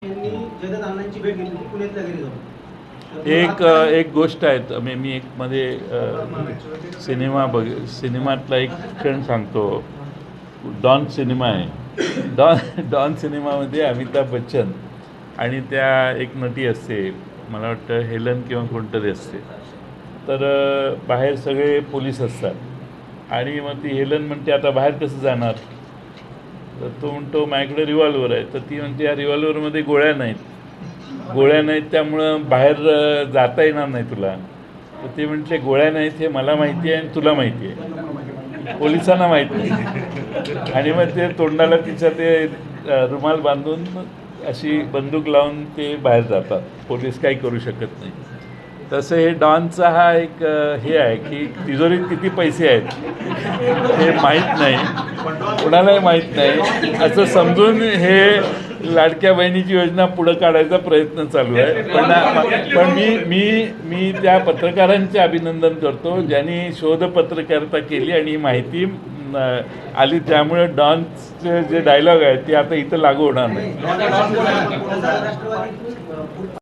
जगत अण्णांची भेट घेतली होती पुण्यातल्या घरी जाऊन. एक गोष्ट आहे. मी एक मध्ये सिनेमातला एक क्षण सांगतो. डॉन सिनेमा आहे. डॉन सिनेमामध्ये अमिताभ बच्चन आणि त्या एक नटी असते, मला वाटतं हेलन किंवा कोणतरी असते. तर बाहेर सगळे पोलीस असतात आणि मग ती हेलन म्हणते आता बाहेर कसं जाणार. तर तो म्हणतो माझ्याकडे रिव्हॉल्वर आहे. तर ती म्हणते या रिव्हॉल्वरमध्ये गोळ्या नाहीत त्यामुळं बाहेर जाता येणार नाही तुला. तर ते म्हटले गोळ्या नाहीत हे मला माहिती आहे आणि तुला माहिती आहे, पोलिसांना माहीत नाही. आणि मग ते तोंडाला तिच्या ते रुमाल बांधून अशी बंदूक लावून ते बाहेर जातात. पोलीस काही करू शकत नाही. तसं हे डॉनचा हा एक हे आहे की तिजोरीत किती पैसे आहेत हे माहीत नाही, कुणालाही माहीत नाही. असं समजून हे लाडक्या बहिणीची योजना पुढं काढायचा प्रयत्न चालू आहे. पण मी त्या पत्रकारांचे अभिनंदन करतो ज्यांनी शोधपत्रकारिता केली आणि ही माहिती आली. त्यामुळे डॉनचे जे डायलॉग आहेत ते आता इथं लागू होणार नाही.